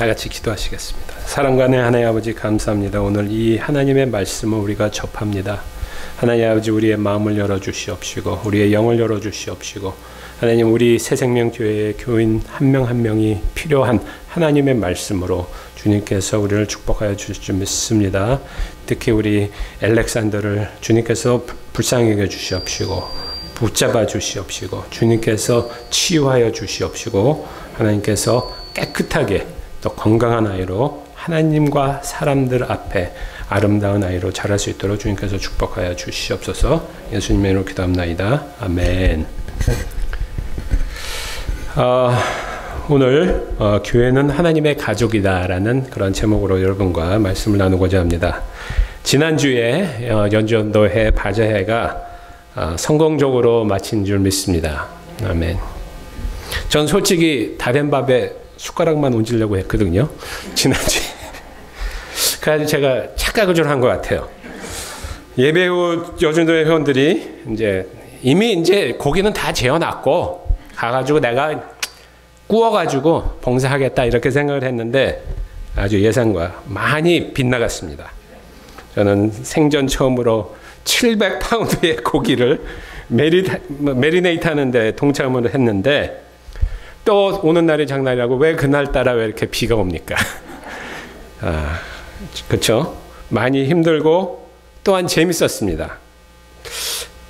다 같이 기도하시겠습니다. 사랑과의 하나님 아버지 감사합니다. 오늘 이 하나님의 말씀을 우리가 접합니다. 하나님 아버지 우리의 마음을 열어주시옵시고 우리의 영을 열어주시옵시고 하나님 우리 새생명교회의 교인 한 명 한 명이 필요한 하나님의 말씀으로 주님께서 우리를 축복하여 주실 줄 믿습니다. 특히 우리 알렉산더를 주님께서 불쌍히 여겨 주시옵시고 붙잡아 주시옵시고 주님께서 치유하여 주시옵시고 하나님께서 깨끗하게 또 건강한 아이로 하나님과 사람들 앞에 아름다운 아이로 자랄 수 있도록 주님께서 축복하여 주시옵소서. 예수님의 이름으로 기도합나이다. 아멘. 오늘 교회는 하나님의 가족이다라는 그런 제목으로 여러분과 말씀을 나누고자 합니다. 지난주에 연전도회 바자회가 성공적으로 마친 줄 믿습니다. 아멘. 전 솔직히 다른 밥에 숟가락만 얹으려고 했거든요. 지난주에. 그래서 제가 착각을 좀 한 것 같아요. 예배 후 여전도회 회원들이 이미 고기는 다 재워놨고 가가지고 내가 구워가지고 봉사하겠다 이렇게 생각을 했는데 아주 예상과 많이 빗나갔습니다. 저는 생전 처음으로 700파운드의 고기를 메리네이트 하는데 동참을 했는데 또 오는 날이 장날이라고 왜 그날따라 왜 이렇게 비가 옵니까? 그렇죠? 많이 힘들고 또한 재밌었습니다.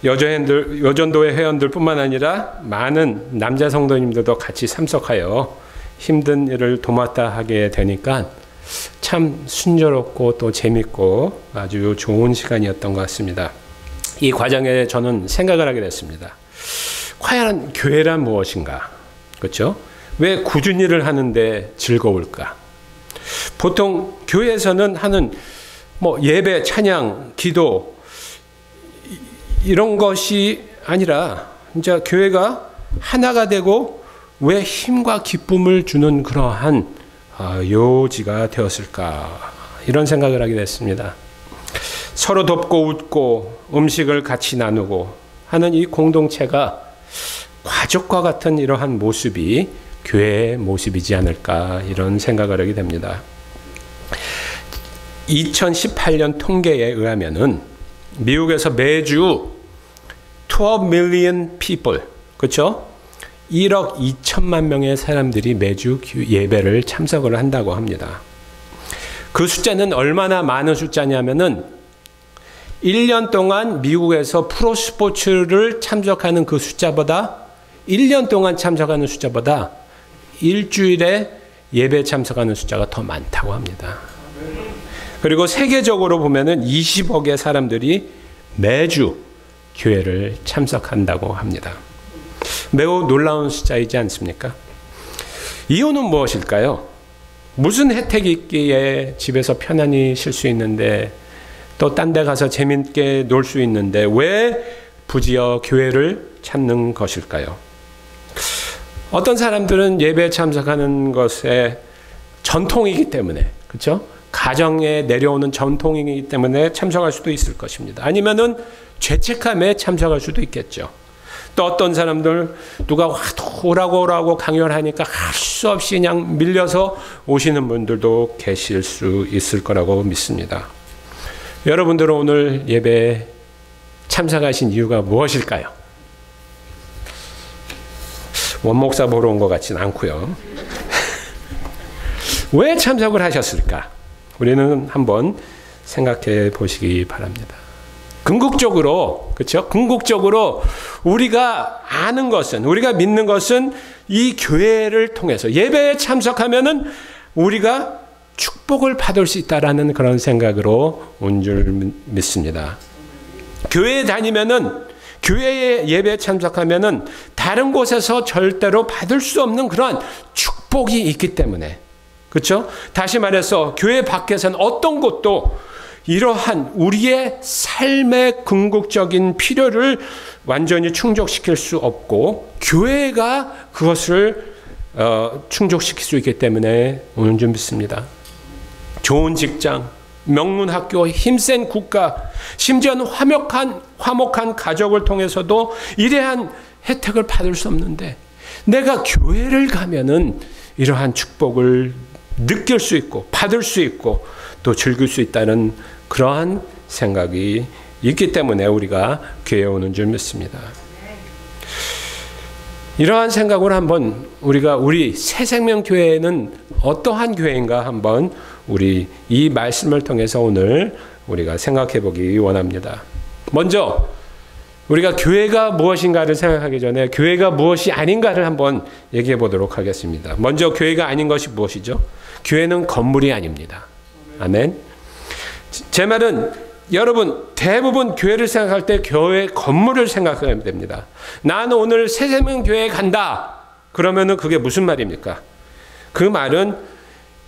여전도회 회원들 뿐만 아니라 많은 남자 성도님들도 같이 참석하여 힘든 일을 도맡아 하게 되니까 참 순조롭고 또 재밌고 아주 좋은 시간이었던 것 같습니다. 이 과정에 저는 생각을 하게 됐습니다. 과연 교회란 무엇인가? 그렇죠? 왜 꾸준히 일을 하는데 즐거울까? 보통 교회에서는 하는 예배, 찬양, 기도 이런 것이 아니라 이제 교회가 하나가 되고 왜 힘과 기쁨을 주는 그러한 요지가 되었을까? 이런 생각을 하게 됐습니다. 서로 돕고 웃고 음식을 같이 나누고 하는 이 공동체가 가족과 같은 이러한 모습이 교회의 모습이지 않을까 이런 생각을 하게 됩니다. 2018년 통계에 의하면은 미국에서 매주 12 million people, 그렇죠? 1억 2천만 명의 사람들이 매주 예배를 참석을 한다고 합니다. 그 숫자는 얼마나 많은 숫자냐면은 1년 동안 미국에서 프로스포츠를 참석하는 그 숫자보다 1년 동안 참석하는 숫자보다 일주일에 예배 참석하는 숫자가 더 많다고 합니다. 그리고 세계적으로 보면은 20억의 사람들이 매주 교회를 참석한다고 합니다. 매우 놀라운 숫자이지 않습니까? 이유는 무엇일까요? 무슨 혜택이 있기에 집에서 편안히 쉴 수 있는데 또 딴 데 가서 재밌게 놀 수 있는데 왜 부지어 교회를 찾는 것일까요? 어떤 사람들은 예배에 참석하는 것에 전통이기 때문에, 그렇죠? 가정에 내려오는 전통이기 때문에 참석할 수도 있을 것입니다. 아니면은 죄책감에 참석할 수도 있겠죠. 또 어떤 사람들 누가 오라고 강요하니까 할 수 없이 그냥 밀려서 오시는 분들도 계실 수 있을 거라고 믿습니다. 여러분들은 오늘 예배에 참석하신 이유가 무엇일까요? 원목사 보러 온 것 같지는 않고요. 왜 참석을 하셨을까? 우리는 한번 생각해 보시기 바랍니다. 궁극적으로, 그렇죠? 궁극적으로 우리가 아는 것은, 우리가 믿는 것은 이 교회를 통해서 예배에 참석하면은 우리가 축복을 받을 수 있다라는 그런 생각으로 온 줄 믿습니다. 교회에 다니면은, 교회에 예배에 참석하면은 다른 곳에서 절대로 받을 수 없는 그런 축복이 있기 때문에, 그렇죠? 다시 말해서 교회 밖에서는 어떤 곳도 이러한 우리의 삶의 궁극적인 필요를 완전히 충족시킬 수 없고 교회가 그것을 충족시킬 수 있기 때문에 오는 줄 믿습니다. 좋은 직장, 명문학교, 힘센 국가, 심지어는 화목한 가족을 통해서도 이러한 혜택을 받을 수 없는데 내가 교회를 가면은 이러한 축복을 느낄 수 있고 받을 수 있고 또 즐길 수 있다는 그러한 생각이 있기 때문에 우리가 교회에 오는 줄 믿습니다. 이러한 생각으로 한번 우리 새생명교회는 어떠한 교회인가 한번 우리 이 말씀을 통해서 오늘 우리가 생각해 보기 원합니다. 먼저 우리가 교회가 무엇인가를 생각하기 전에 교회가 무엇이 아닌가를 한번 얘기해 보도록 하겠습니다. 먼저 교회가 아닌 것이 무엇이죠? 교회는 건물이 아닙니다. 아멘. 제 말은 여러분 대부분 교회를 생각할 때 교회 건물을 생각하면 됩니다. 나는 오늘 새생명교회에 간다. 그러면은 그게 무슨 말입니까? 그 말은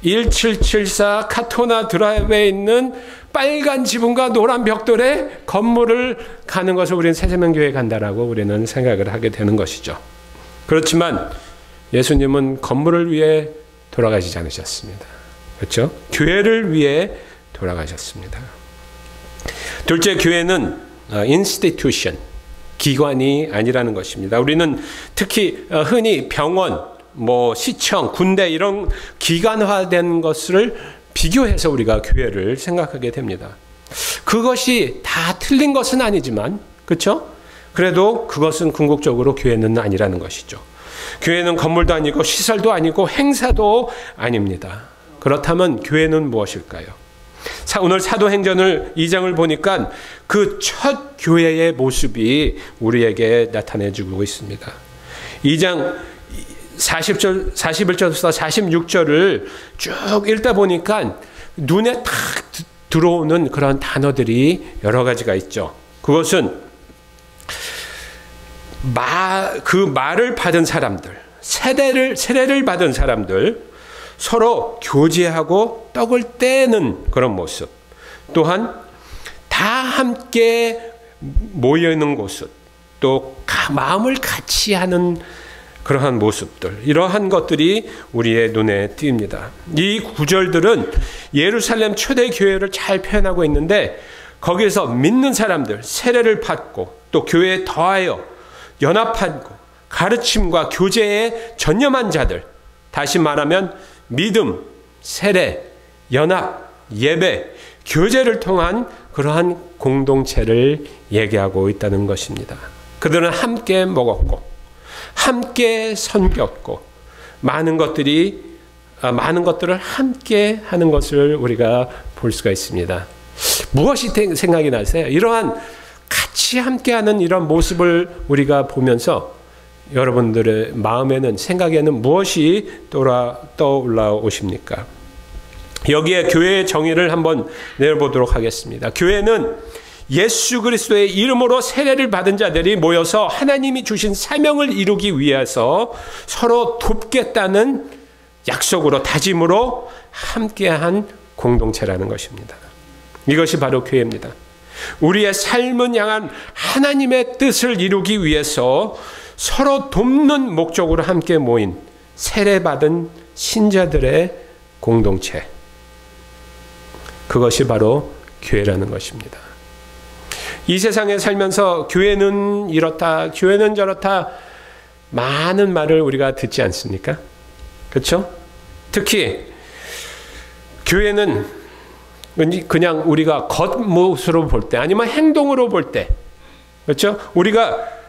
1774 카토나 드라이브에 있는 빨간 지붕과 노란 벽돌의 건물을 가는 것을 우리는 새생명교회에 간다라고 우리는 생각을 하게 되는 것이죠. 그렇지만 예수님은 건물을 위해 돌아가시지 않으셨습니다. 그렇죠? 교회를 위해 돌아가셨습니다. 둘째, 교회는 institution, 기관이 아니라는 것입니다. 우리는 특히 흔히 병원, 시청, 군대 이런 기관화된 것을 비교해서 우리가 교회를 생각하게 됩니다. 그것이 다 틀린 것은 아니지만, 그렇죠? 그래도 그것은 궁극적으로 교회는 아니라는 것이죠. 교회는 건물도 아니고 시설도 아니고 행사도 아닙니다. 그렇다면 교회는 무엇일까요? 오늘 사도행전을 2장을 보니까 그 첫 교회의 모습이 우리에게 나타내주고 있습니다. 2장 40절, 41절부터 46절을 쭉 읽다 보니까 눈에 탁 들어오는 그런 단어들이 여러 가지가 있죠. 그것은 그 말을 받은 사람들, 세례를 받은 사람들, 서로 교제하고 떡을 떼는 그런 모습, 또한 다 함께 모여있는 곳, 또 마음을 같이 하는 그러한 모습들, 이러한 것들이 우리의 눈에 띕니다. 이 구절들은 예루살렘 초대교회를 잘 표현하고 있는데 거기에서 믿는 사람들, 세례를 받고 또 교회에 더하여 연합하고 가르침과 교제에 전념한 자들, 다시 말하면 믿음, 세례, 연합, 예배, 교제를 통한 그러한 공동체를 얘기하고 있다는 것입니다. 그들은 함께 먹었고 함께 섬겼고 많은 것들을 함께 하는 것을 우리가 볼 수가 있습니다. 무엇이 생각이 나세요? 이러한 같이 함께하는 이런 모습을 우리가 보면서 여러분들의 마음에는, 생각에는 무엇이 떠올라오십니까? 여기에 교회의 정의를 한번 내려보도록 하겠습니다. 교회는 예수 그리스도의 이름으로 세례를 받은 자들이 모여서 하나님이 주신 사명을 이루기 위해서 서로 돕겠다는 약속으로, 다짐으로 함께한 공동체라는 것입니다. 이것이 바로 교회입니다. 우리의 삶을 향한 하나님의 뜻을 이루기 위해서 서로 돕는 목적으로 함께 모인 세례받은 신자들의 공동체, 그것이 바로 교회라는 것입니다. 이 세상에 살면서 교회는 이렇다, 교회는 저렇다, 많은 말을 우리가 듣지 않습니까? 그렇죠? 특히 교회는 그냥 우리가 겉모습으로 볼 때, 아니면 행동으로 볼 때, 그렇죠? 우리가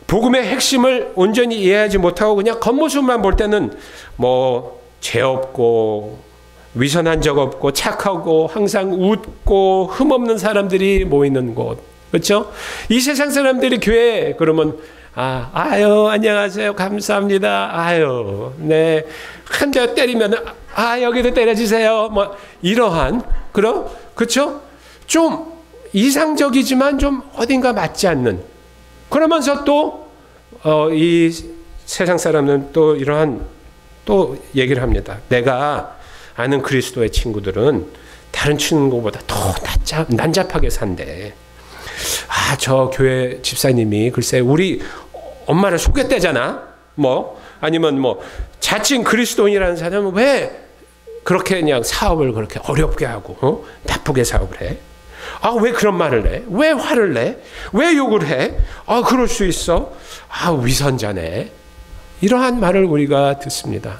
복음의 핵심을 온전히 이해하지 못하고 그냥 겉모습만 볼 때는 죄 없고 위선한 적 없고 착하고 항상 웃고 흠없는 사람들이 모이는 곳, 그렇죠? 이 세상 사람들이 교회 그러면 아유 안녕하세요 감사합니다 아유 네 한 대 때리면 여기도 때려주세요 이러한 그렇죠? 좀 이상적이지만 좀 어딘가 맞지 않는, 그러면서 또 이 세상 사람은 또 이러한 또 얘기를 합니다. 내가 아는 그리스도의 친구들은 다른 친구보다 더 난잡하게 산대. 저 교회 집사님이 글쎄 우리 엄마를 속였대잖아. 아니면 자칭 그리스도인이라는 사람은 왜 그렇게 그냥 사업을 그렇게 어렵게 하고 나쁘게 사업을 해? 왜 그런 말을 해? 왜 화를 내? 왜 욕을 해? 그럴 수 있어. 위선자네. 이러한 말을 우리가 듣습니다.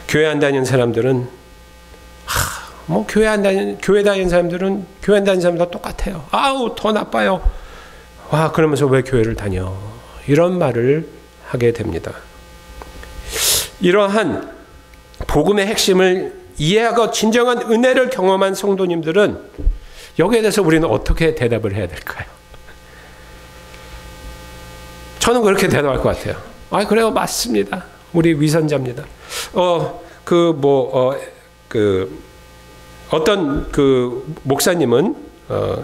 교회 안 다니는 사람들은 교회 다니는 사람들은 교회 안 다니는 사람들과 똑같아요. 아우 더 나빠요. 와 그러면서 왜 교회를 다녀? 이런 말을 하게 됩니다. 이러한 복음의 핵심을 이해하고 진정한 은혜를 경험한 성도님들은 여기에 대해서 우리는 어떻게 대답을 해야 될까요? 저는 그렇게 대답할 것 같아요. 그래요, 맞습니다. 우리 위선자입니다. 어떤 목사님은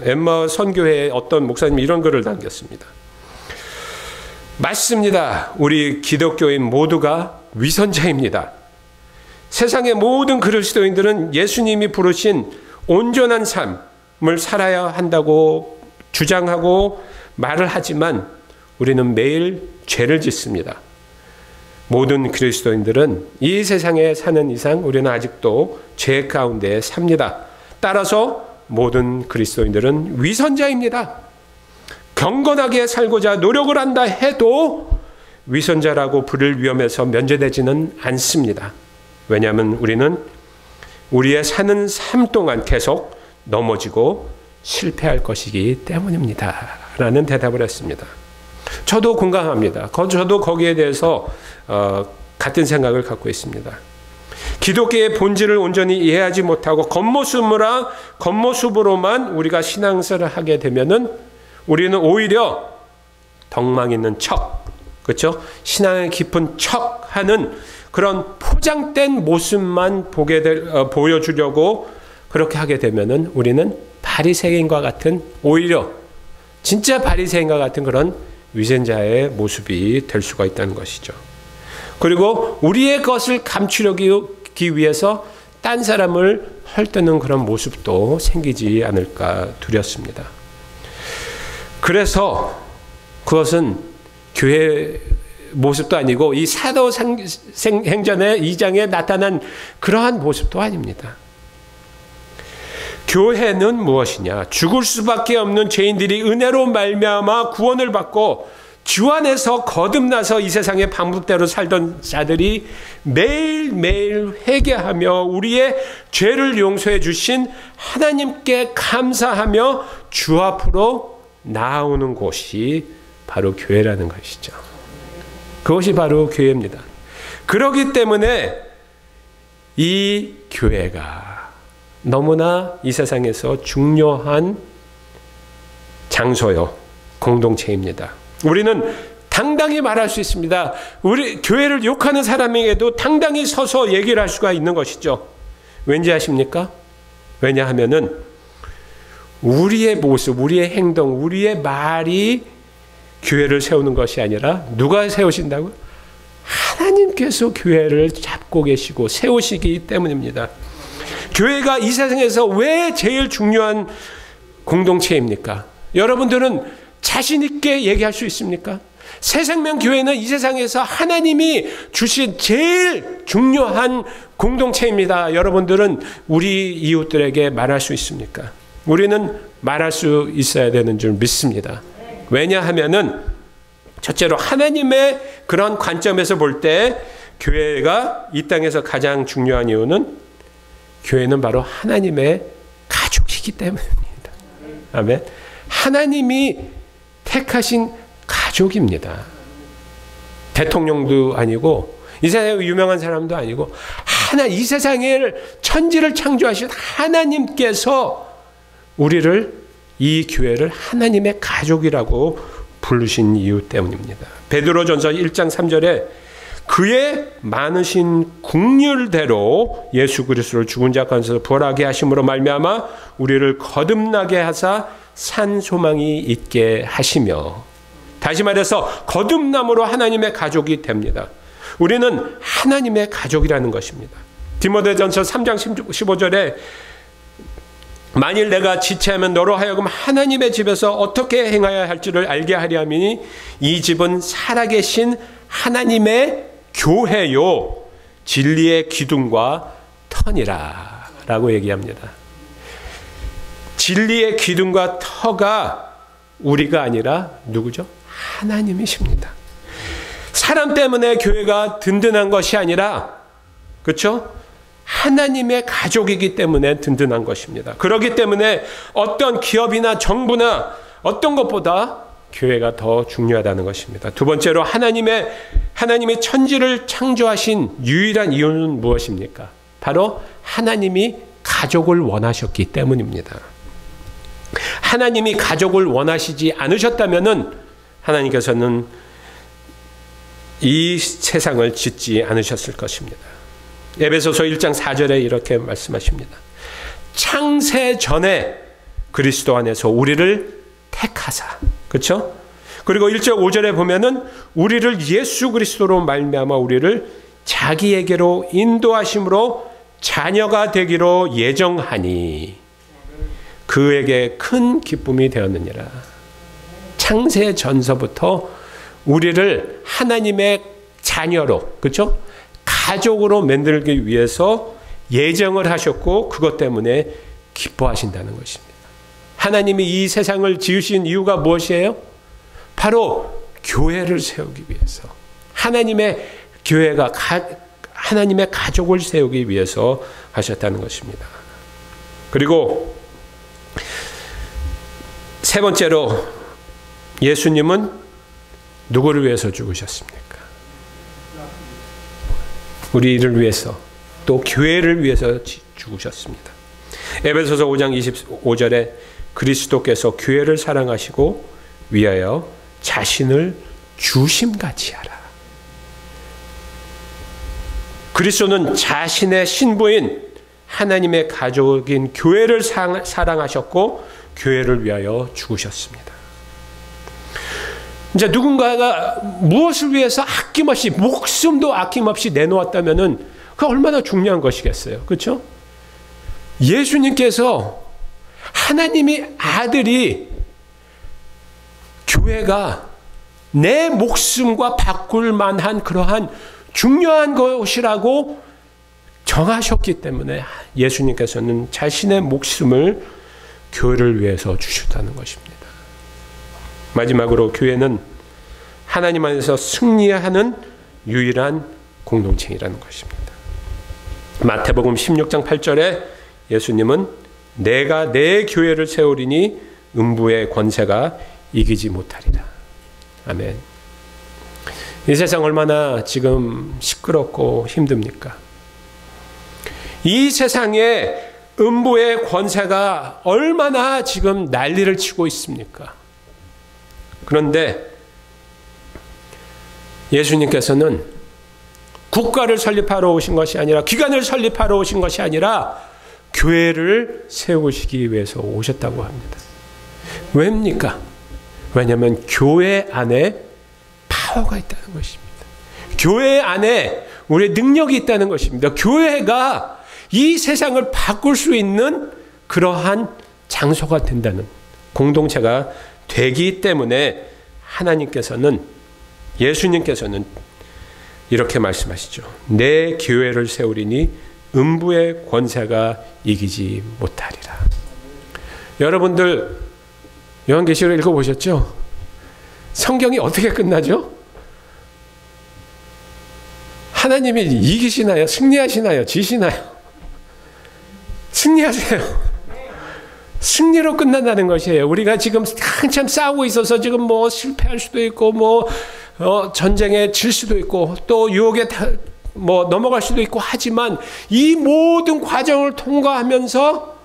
엠마 선교회의 어떤 목사님이 이런 글을 남겼습니다. 맞습니다. 우리 기독교인 모두가 위선자입니다. 세상의 모든 그리스도인들은 예수님이 부르신 온전한 삶을 살아야 한다고 주장하고 말을 하지만 우리는 매일 죄를 짓습니다. 모든 그리스도인들은 이 세상에 사는 이상 우리는 아직도 죄 가운데 삽니다. 따라서 모든 그리스도인들은 위선자입니다. 경건하게 살고자 노력을 한다 해도 위선자라고 부를 위험에서 면제되지는 않습니다. 왜냐하면 우리는 우리의 사는 삶 동안 계속 넘어지고 실패할 것이기 때문입니다. 라는 대답을 했습니다. 저도 공감합니다. 저도 거기에 대해서 같은 생각을 갖고 있습니다. 기독교의 본질을 온전히 이해하지 못하고 겉모습으로만 우리가 신앙생활을 하게 되면은 우리는 오히려 덕망 있는 척, 그렇죠? 신앙의 깊은 척하는 그런 포장된 모습만 보여주려고 그렇게 하게 되면은 우리는 바리새인과 같은, 오히려 진짜 바리새인과 같은 그런 위선자의 모습이 될 수가 있다는 것이죠. 그리고 우리의 것을 감추려기 위해서 딴 사람을 헐뜯는 그런 모습도 생기지 않을까 두렵습니다. 그래서 그것은 교회 모습도 아니고 이 사도행전의 2장에 나타난 그러한 모습도 아닙니다. 교회는 무엇이냐? 죽을 수밖에 없는 죄인들이 은혜로 말미암아 구원을 받고 주 안에서 거듭나서 이 세상의 방법대로 살던 자들이 매일매일 회개하며 우리의 죄를 용서해 주신 하나님께 감사하며 주 앞으로 나아오는 곳이 바로 교회라는 것이죠. 그것이 바로 교회입니다. 그렇기 때문에 이 교회가 너무나 이 세상에서 중요한 장소요, 공동체입니다. 우리는 당당히 말할 수 있습니다. 우리 교회를 욕하는 사람에게도 당당히 서서 얘기를 할 수가 있는 것이죠. 왠지 아십니까? 왜냐하면은 우리의 모습, 우리의 행동, 우리의 말이 교회를 세우는 것이 아니라 누가 세우신다고요? 하나님께서 교회를 잡고 계시고 세우시기 때문입니다. 교회가 이 세상에서 왜 제일 중요한 공동체입니까? 여러분들은 자신 있게 얘기할 수 있습니까? 새생명교회는 이 세상에서 하나님이 주신 제일 중요한 공동체입니다. 여러분들은 우리 이웃들에게 말할 수 있습니까? 우리는 말할 수 있어야 되는 줄 믿습니다. 왜냐하면은 첫째로 하나님의 그런 관점에서 볼 때 교회가 이 땅에서 가장 중요한 이유는 교회는 바로 하나님의 가족이기 때문입니다. 아멘. 하나님이 택하신 가족입니다. 대통령도 아니고 이 세상에 유명한 사람도 아니고 이 세상에 천지를 창조하신 하나님께서 우리를, 이 교회를 하나님의 가족이라고 부르신 이유 때문입니다. 베드로전서 1장 3절에 그의 많으신 긍휼대로 예수 그리스도를 죽은 자 가운데서 부활하게 하심으로 말미암아 우리를 거듭나게 하사 산 소망이 있게 하시며, 다시 말해서 거듭남으로 하나님의 가족이 됩니다. 우리는 하나님의 가족이라는 것입니다. 디모데전서 3장 15절에 만일 내가 지체하면 너로 하여금 하나님의 집에서 어떻게 행하여야 할지를 알게 하려 함이니 이 집은 살아계신 하나님의 교회요 진리의 기둥과 터니라 라고 얘기합니다. 진리의 기둥과 터가 우리가 아니라 누구죠? 하나님이십니다. 사람 때문에 교회가 든든한 것이 아니라 그렇죠? 하나님의 가족이기 때문에 든든한 것입니다. 그렇기 때문에 어떤 기업이나 정부나 어떤 것보다 교회가 더 중요하다는 것입니다. 두 번째로 하나님이 천지를 창조하신 유일한 이유는 무엇입니까? 바로 하나님이 가족을 원하셨기 때문입니다. 하나님이 가족을 원하시지 않으셨다면은 하나님께서는 이 세상을 짓지 않으셨을 것입니다. 에베소서 1장 4절에 이렇게 말씀하십니다. 창세 전에 그리스도 안에서 우리를 택하사. 그렇죠? 그리고 1절 5절에 보면은 우리를 예수 그리스도로 말미암아 우리를 자기에게로 인도하심으로 자녀가 되기로 예정하니 그에게 큰 기쁨이 되었느니라. 창세 전서부터 우리를 하나님의 자녀로, 그렇죠? 가족으로 만들기 위해서 예정을 하셨고 그것 때문에 기뻐하신다는 것입니다. 하나님이 이 세상을 지으신 이유가 무엇이에요? 바로 교회를 세우기 위해서. 하나님의 교회가 하나님의 가족을 세우기 위해서 하셨다는 것입니다. 그리고 세 번째로 예수님은 누구를 위해서 죽으셨습니까? 우리를 위해서, 또 교회를 위해서 죽으셨습니다. 에베소서 5장 25절에 그리스도께서 교회를 사랑하시고 위하여 자신을 주심같이 하라. 그리스도는 자신의 신부인 하나님의 가족인 교회를 사랑하셨고 교회를 위하여 죽으셨습니다. 이제 누군가가 무엇을 위해서 아낌없이, 목숨도 아낌없이 내놓았다면은 그 얼마나 중요한 것이겠어요. 그렇죠? 예수님께서 하나님의 아들이 교회가 내 목숨과 바꿀 만한 그러한 중요한 것이라고 정하셨기 때문에 예수님께서는 자신의 목숨을 교회를 위해서 주셨다는 것입니다. 마지막으로 교회는 하나님 안에서 승리하는 유일한 공동체이라는 것입니다. 마태복음 16장 8절에 예수님은 내가 내 교회를 세우리니 음부의 권세가 이기지 못하리라. 아멘. 이 세상 얼마나 지금 시끄럽고 힘듭니까? 이 세상에 음부의 권세가 얼마나 지금 난리를 치고 있습니까? 그런데 예수님께서는 국가를 설립하러 오신 것이 아니라, 기관을 설립하러 오신 것이 아니라 교회를 세우시기 위해서 오셨다고 합니다. 왜입니까? 왜냐하면 교회 안에 파워가 있다는 것입니다. 교회 안에 우리의 능력이 있다는 것입니다. 교회가 이 세상을 바꿀 수 있는 그러한 장소가 된다는, 공동체가 되기 때문에 예수님께서는 이렇게 말씀하시죠. 내 교회를 세우리니 음부의 권세가 이기지 못하리라. 여러분들 요한계시록 읽어보셨죠? 성경이 어떻게 끝나죠? 하나님이 이기시나요? 승리하시나요? 지시나요? 승리하세요. 승리로 끝난다는 것이에요. 우리가 지금 한참 싸우고 있어서 지금 뭐 실패할 수도 있고, 전쟁에 질 수도 있고, 또 유혹에 넘어갈 수도 있고 하지만 이 모든 과정을 통과하면서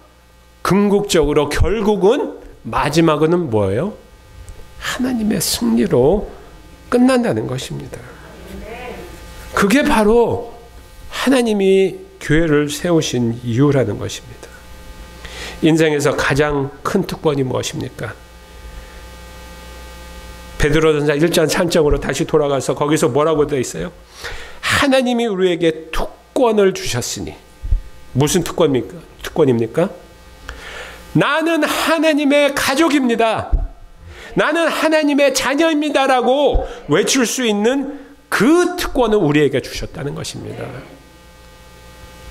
궁극적으로 결국은 마지막은 뭐예요? 하나님의 승리로 끝난다는 것입니다. 그게 바로 하나님이 교회를 세우신 이유라는 것입니다. 인생에서 가장 큰 특권이 무엇입니까? 베드로전서 1장 3장으로 다시 돌아가서 거기서 뭐라고 되어 있어요? 하나님이 우리에게 특권을 주셨으니. 무슨 특권입니까? 나는 하나님의 가족입니다. 나는 하나님의 자녀입니다라고 외칠 수 있는 그 특권을 우리에게 주셨다는 것입니다.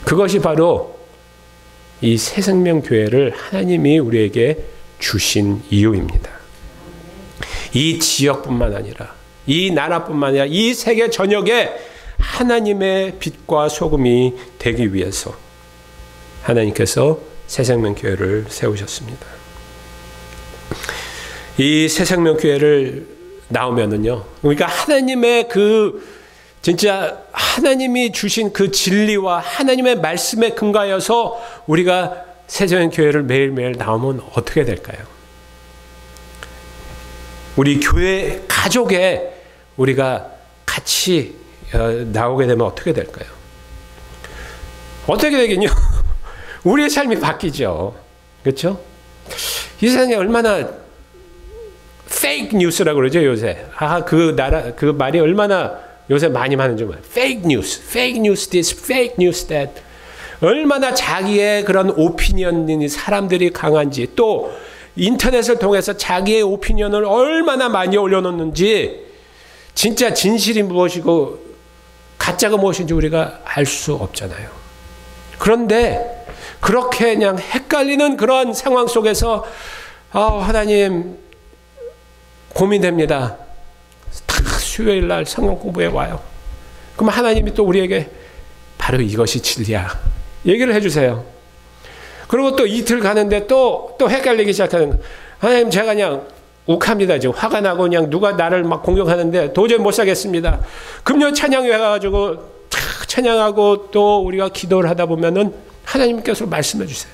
그것이 바로 이 새생명교회를 하나님이 우리에게 주신 이유입니다. 이 지역뿐만 아니라, 이 나라뿐만 아니라 이 세계 전역에 하나님의 빛과 소금이 되기 위해서 하나님께서 새생명교회를 세우셨습니다. 이 새생명교회를 나오면은요, 그러니까 하나님의 진짜 하나님이 주신 그 진리와 하나님의 말씀에 근거하여서 우리가 새생명교회를 매일매일 나오면 어떻게 될까요? 우리 교회 가족에 우리가 같이 나오게 되면 어떻게 될까요? 어떻게 되겠냐? 우리의 삶이 바뀌죠. 그렇죠? 이 세상에 얼마나 페이크 뉴스라고 그러죠, 요새. 그 말이 얼마나 요새 많이 많은지 몰라요. 페이크 뉴스, fake news this, fake news that. 얼마나 자기의 그런 오피니언이 사람들이 강한지, 또 인터넷을 통해서 자기의 오피니언을 얼마나 많이 올려놓는지, 진짜 진실이 무엇이고 가짜가 무엇인지 우리가 알 수 없잖아요. 그런데 그렇게 그냥 헷갈리는 그런 상황 속에서 하나님 고민됩니다. 수요일 날 성경 공부에 와요. 그럼 하나님이 또 우리에게 바로 이것이 진리야 얘기를 해주세요. 그리고 또 이틀 가는데 또 헷갈리기 시작하는, 하나님 제가 그냥 욱합니다. 지금 화가 나고 그냥 누가 나를 막 공격하는데 도저히 못 사겠습니다. 금요 찬양회 가가지고 찬양하고 또 우리가 기도를 하다 보면은 하나님께서 말씀해 주세요.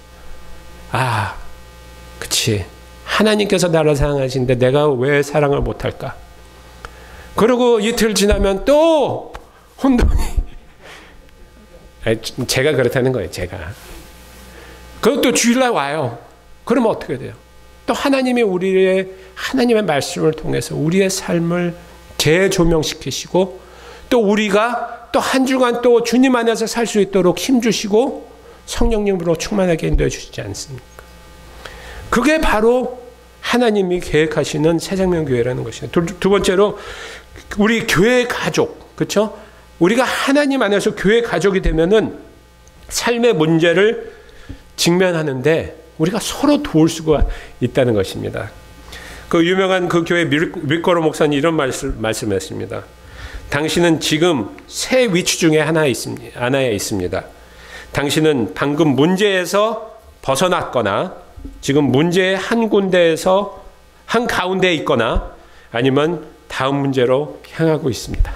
그치. 하나님께서 나를 사랑하시는데 내가 왜 사랑을 못할까? 그리고 이틀 지나면 또 혼돈이. 제가 그렇다는 거예요, 제가. 그것도 주일날 와요. 그러면 어떻게 돼요? 또 하나님이 하나님의 말씀을 통해서 우리의 삶을 재조명시키시고, 또 우리가 또 한 주간 또 주님 안에서 살 수 있도록 힘주시고 성령님으로 충만하게 인도해 주시지 않습니까? 그게 바로 하나님이 계획하시는 새생명교회라는 것이에요. 두 번째로 우리 교회 가족, 그렇죠? 우리가 하나님 안에서 교회 가족이 되면은 삶의 문제를 직면하는데 우리가 서로 도울 수가 있다는 것입니다. 그 유명한 그 교회 밀거로 목사님 이런 말씀했습니다. 당신은 지금 세 위치 중에 하나에 있습니다. 당신은 방금 문제에서 벗어났거나 지금 문제의 한 군데에서 한 가운데에 있거나 아니면 다음 문제로 향하고 있습니다.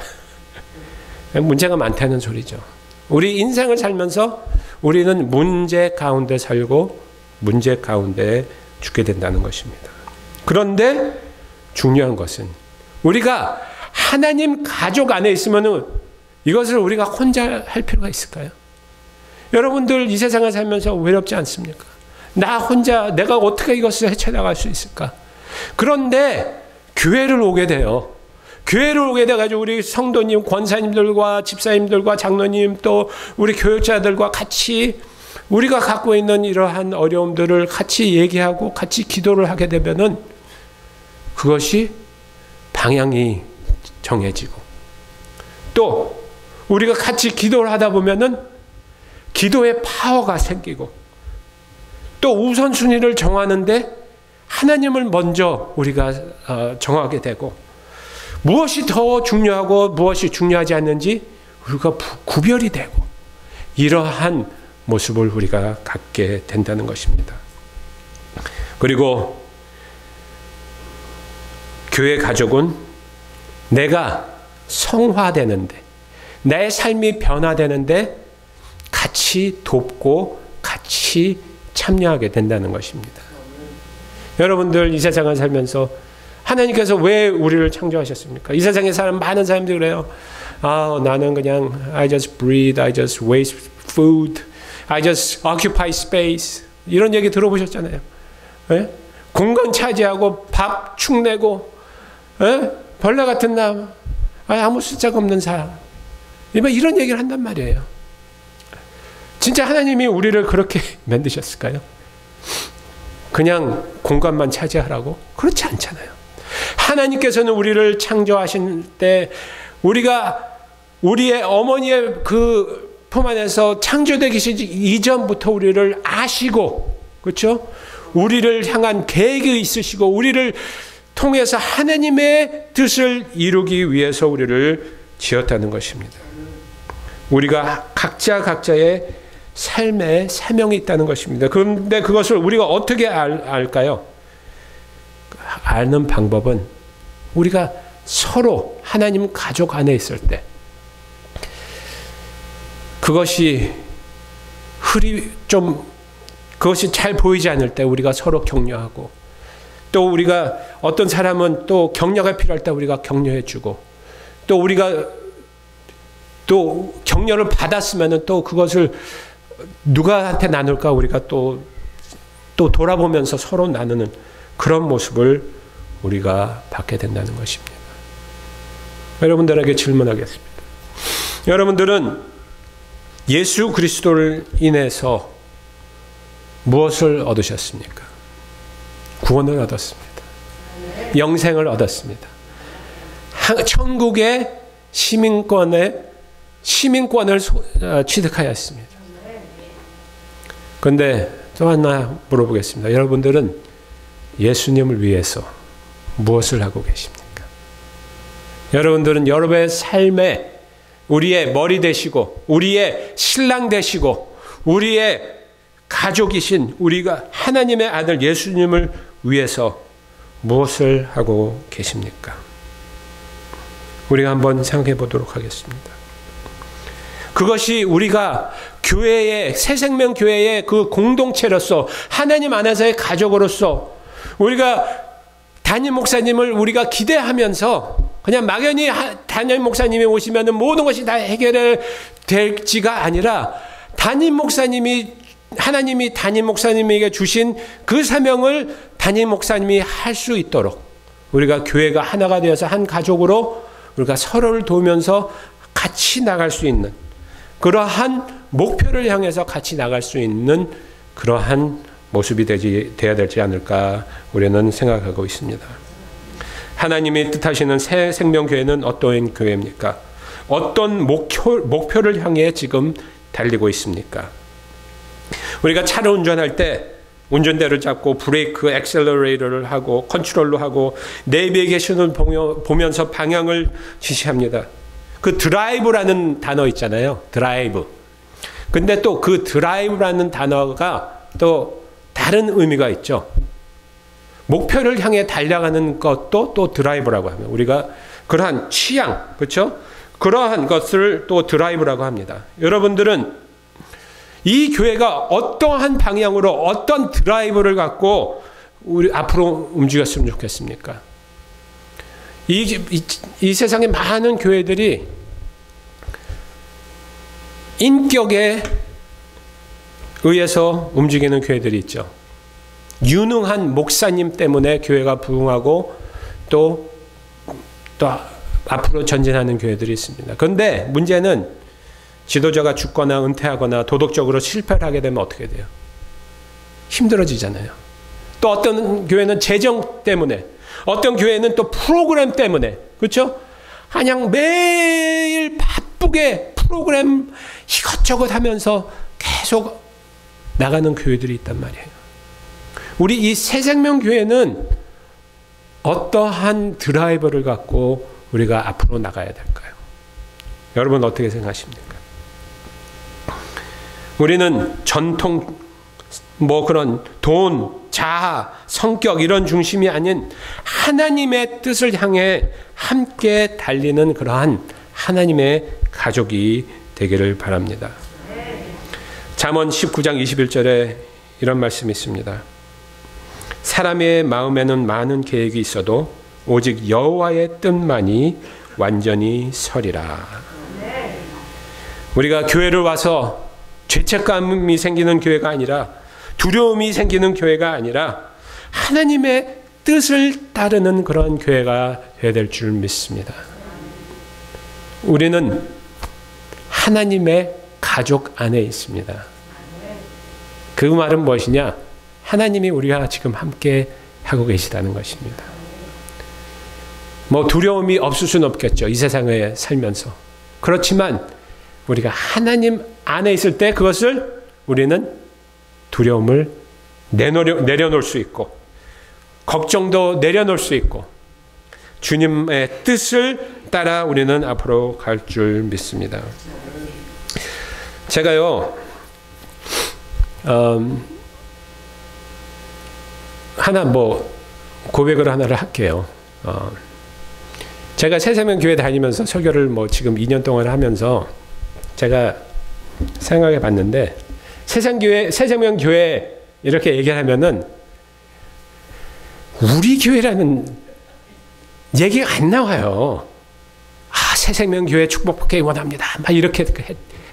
문제가 많다는 소리죠. 우리 인생을 살면서 우리는 문제 가운데 살고 문제 가운데 죽게 된다는 것입니다. 그런데 중요한 것은 우리가 하나님 가족 안에 있으면은 이것을 우리가 혼자 할 필요가 있을까요? 여러분들 이 세상을 살면서 외롭지 않습니까? 나 혼자 내가 어떻게 이것을 헤쳐나갈 수 있을까? 그런데 교회를 오게 돼요. 교회를 오게 돼가지고 우리 성도님, 권사님들과 집사님들과 장로님 또 우리 교육자들과 같이 우리가 갖고 있는 이러한 어려움들을 같이 얘기하고 같이 기도를 하게 되면은 그것이 방향이 정해지고, 또 우리가 같이 기도를 하다 보면은 기도의 파워가 생기고, 또 우선순위를 정하는데 하나님을 먼저 우리가 정하게 되고, 무엇이 더 중요하고 무엇이 중요하지 않는지 우리가 구별이 되고, 이러한 모습을 우리가 갖게 된다는 것입니다. 그리고 교회 가족은 내가 성화되는데, 내 삶이 변화되는데 같이 돕고 같이 참여하게 된다는 것입니다. 여러분들 이 세상을 살면서 하나님께서 왜 우리를 창조하셨습니까? 이 세상에 사는 많은 사람들이 그래요. 나는 그냥 I just breathe, I just waste food, I just occupy space. 이런 얘기 들어보셨잖아요. 예? 공간 차지하고 밥 축내고, 예? 벌레 같은 나, 아무 숫자가 없는 사람. 이런 얘기를 한단 말이에요. 진짜 하나님이 우리를 그렇게 만드셨을까요? 그냥 공간만 차지하라고? 그렇지 않잖아요. 하나님께서는 우리를 창조하신 때 우리가 우리의 어머니의 그 품 안에서 창조되기 이전부터 우리를 아시고, 그렇죠? 우리를 향한 계획이 있으시고 우리를 통해서 하나님의 뜻을 이루기 위해서 우리를 지었다는 것입니다. 우리가 각자의 삶에 사명이 있다는 것입니다. 그런데 그것을 우리가 어떻게 알까요? 아는 방법은 우리가 서로 하나님 가족 안에 있을 때 그것이 그것이 잘 보이지 않을 때 우리가 서로 격려하고, 또 우리가 어떤 사람은 또 격려가 필요할 때 우리가 격려해주고, 또 우리가 또 격려를 받았으면은 또 그것을 누구한테 나눌까 우리가 또 돌아보면서 서로 나누는 그런 모습을 우리가 받게 된다는 것입니다. 여러분들에게 질문하겠습니다. 여러분들은 예수 그리스도를 인해서 무엇을 얻으셨습니까? 구원을 얻었습니다. 영생을 얻었습니다. 천국의 시민권을 취득하였습니다. 그런데 또 하나 물어보겠습니다. 여러분들은 예수님을 위해서 무엇을 하고 계십니까? 여러분들은 여러분의 삶에 우리의 머리 되시고 우리의 신랑 되시고 우리의 가족이신 우리가 하나님의 아들 예수님을 위해서 무엇을 하고 계십니까? 우리가 한번 생각해 보도록 하겠습니다. 그것이 우리가 교회의 새생명 교회의 그 공동체로서 하나님 안에서의 가족으로서 우리가 담임 목사님을 우리가 기대하면서 그냥 막연히 담임 목사님이 오시면 모든 것이 다 해결될지가 아니라 하나님이 담임 목사님에게 주신 그 사명을 담임 목사님이 할 수 있도록 우리가 교회가 하나가 되어서 한 가족으로 우리가 서로를 도우면서 같이 나갈 수 있는 그러한 목표를 향해서 같이 나갈 수 있는 그러한 모습이 되어야 되지 않을까 우리는 생각하고 있습니다. 하나님이 뜻하시는 새 생명교회는 어떤 교회입니까? 어떤 목표를 향해 지금 달리고 있습니까? 우리가 차를 운전할 때 운전대를 잡고 브레이크, 액셀러레이터를 하고 컨트롤로 하고 내비게이션을 보면서 방향을 지시합니다. 그 드라이브라는 단어 있잖아요. 드라이브. 근데 또 그 드라이브라는 단어가 또 다른 의미가 있죠. 목표를 향해 달려가는 것도 또 드라이브라고 하면 우리가 그러한 취향, 그렇죠? 그러한 것을 또 드라이브라고 합니다. 여러분들은 이 교회가 어떠한 방향으로 어떤 드라이브를 갖고 우리 앞으로 움직였으면 좋겠습니까? 이 세상에 많은 교회들이 인격에 의해서 움직이는 교회들이 있죠. 유능한 목사님 때문에 교회가 부흥하고 또 앞으로 전진하는 교회들이 있습니다. 그런데 문제는 지도자가 죽거나 은퇴하거나 도덕적으로 실패를 하게 되면 어떻게 돼요? 힘들어지잖아요. 또 어떤 교회는 재정 때문에, 어떤 교회는 또 프로그램 때문에, 그렇죠? 그냥 매일 바쁘게 프로그램 이것저것 하면서 계속 나가는 교회들이 있단 말이에요. 우리 이 새생명교회는 어떠한 드라이버를 갖고 우리가 앞으로 나가야 될까요? 여러분 어떻게 생각하십니까? 우리는 전통 그런 돈, 자아, 성격 이런 중심이 아닌 하나님의 뜻을 향해 함께 달리는 그러한 하나님의 가족이 되기를 바랍니다. 잠언 19장 21절에 이런 말씀이 있습니다. 사람의 마음에는 많은 계획이 있어도 오직 여호와의 뜻만이 완전히 서리라. 우리가 교회를 와서 죄책감이 생기는 교회가 아니라 두려움이 생기는 교회가 아니라 하나님의 뜻을 따르는 그런 교회가 되어야 될 줄 믿습니다. 우리는 하나님의 가족 안에 있습니다. 그 말은 무엇이냐? 하나님이 우리와 지금 함께 하고 계시다는 것입니다. 두려움이 없을 수는 없겠죠. 이 세상에 살면서. 그렇지만 우리가 하나님 안에 있을 때 그것을 우리는 두려움을 내려놓을 수 있고 걱정도 내려놓을 수 있고 주님의 뜻을 따라 우리는 앞으로 갈 줄 믿습니다. 제가요, 하나 고백을 하나를 할게요. 제가 새생명교회 다니면서 설교를 지금 2년 동안 하면서 제가 생각해 봤는데, 새생명교회 이렇게 얘기하면은 우리 교회라는 얘기가 안 나와요. 새생명교회 축복받기 원합니다. 막 이렇게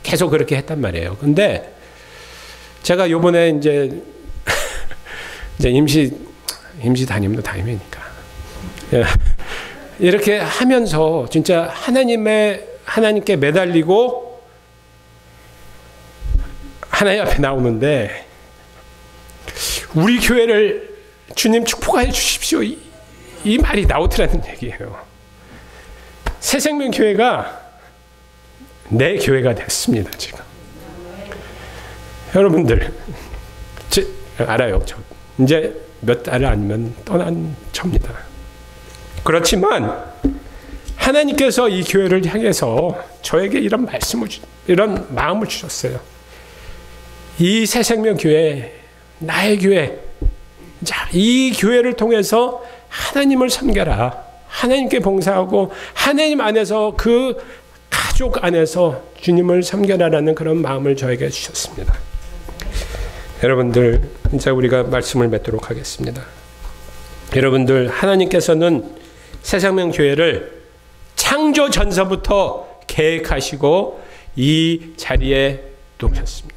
계속 그렇게 했단 말이에요. 근데 제가 요번에 이제 임시 담임도 담임이니까 이렇게 하면서 진짜 하나님께 매달리고 하나님 앞에 나오는데, 우리 교회를 주님 축복해 주십시오, 이 말이 나오더라는 얘기예요. 새생명교회가 내 교회가 됐습니다, 지금. 여러분들, 알아요. 저 이제 몇 달 아니면 떠난 접니다. 그렇지만 하나님께서 이 교회를 향해서 저에게 이런 이런 마음을 주셨어요. 이 새생명교회, 나의 교회, 자, 이 교회를 통해서 하나님을 섬겨라. 하나님께 봉사하고 하나님 안에서, 그 가족 안에서 주님을 섬겨라라는 그런 마음을 저에게 주셨습니다. 여러분들, 이제 우리가 말씀을 맺도록 하겠습니다. 여러분들, 하나님께서는 새생명교회를 창조 전서부터 계획하시고 이 자리에 놓으셨습니다.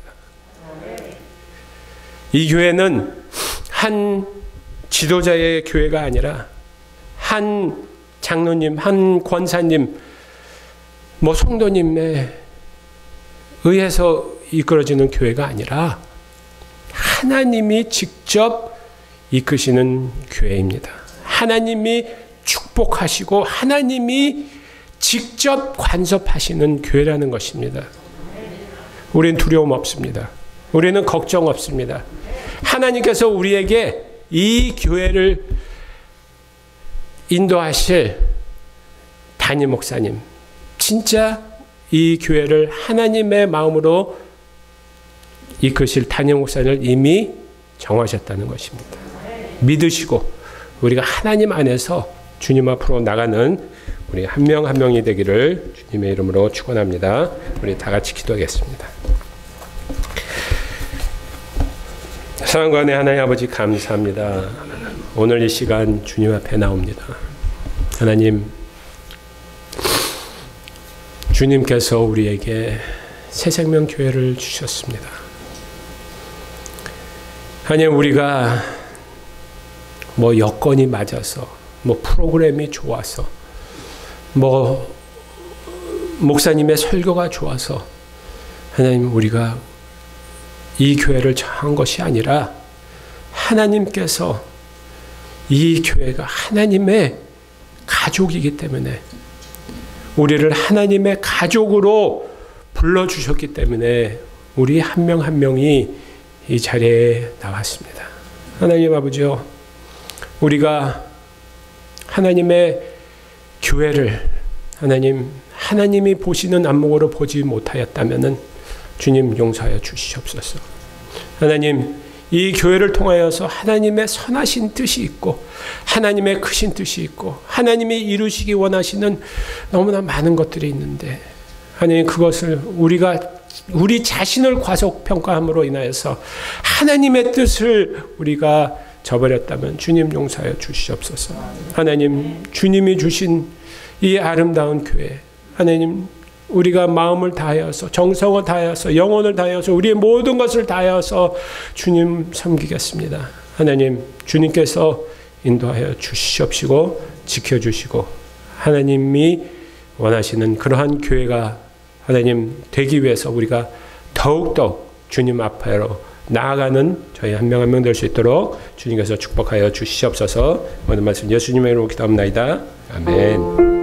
이 교회는 한 지도자의 교회가 아니라 한 장로님, 한 권사님, 성도님에 의해서 이끌어지는 교회가 아니라 하나님이 직접 이끄시는 교회입니다. 하나님이 축복하시고 하나님이 직접 간섭하시는 교회라는 것입니다. 우리는 두려움 없습니다. 우리는 걱정 없습니다. 하나님께서 우리에게 이 교회를 인도하실 담임 목사님, 진짜 이 교회를 하나님의 마음으로 이끄실 담임 목사님을 이미 정하셨다는 것입니다. 믿으시고 우리가 하나님 안에서 주님 앞으로 나가는 우리 한 명 한 명이 되기를 주님의 이름으로 축원합니다. 우리 다 같이 기도하겠습니다. 사랑과 내 하나님 아버지, 감사합니다. 오늘 이 시간 주님 앞에 나옵니다. 하나님, 주님께서 우리에게 새생명교회를 주셨습니다. 하나님, 우리가 여건이 맞아서, 프로그램이 좋아서, 목사님의 설교가 좋아서 하나님, 우리가 이 교회를 정한 것이 아니라 하나님께서 이 교회가 하나님의 가족이기 때문에, 우리를 하나님의 가족으로 불러주셨기 때문에 우리 한 명 한 명이 이 자리에 나왔습니다. 하나님 아버지요, 우리가 하나님의 교회를 하나님이 보시는 안목으로 보지 못하였다면 주님 용서하여 주시옵소서. 하나님, 이 교회를 통하여서 하나님의 선하신 뜻이 있고 하나님의 크신 뜻이 있고 하나님이 이루시기 원하시는 너무나 많은 것들이 있는데, 하나님, 그것을 우리 자신을 과소평가함으로 인하여서 하나님의 뜻을 우리가 저버렸다면 주님 용서하여 주시옵소서. 하나님, 주님이 주신 이 아름다운 교회, 하나님, 우리가 마음을 다하여서, 정성을 다하여서, 영혼을 다하여서, 우리의 모든 것을 다하여서 주님 섬기겠습니다. 하나님, 주님께서 인도하여 주시옵시고 지켜주시고 하나님이 원하시는 그러한 교회가 하나님 되기 위해서 우리가 더욱더 주님 앞으로 나아가는 저희 한 명 한 명 될 수 있도록 주님께서 축복하여 주시옵소서. 오늘 말씀 예수님의 이름으로 기도합니다. 아멘.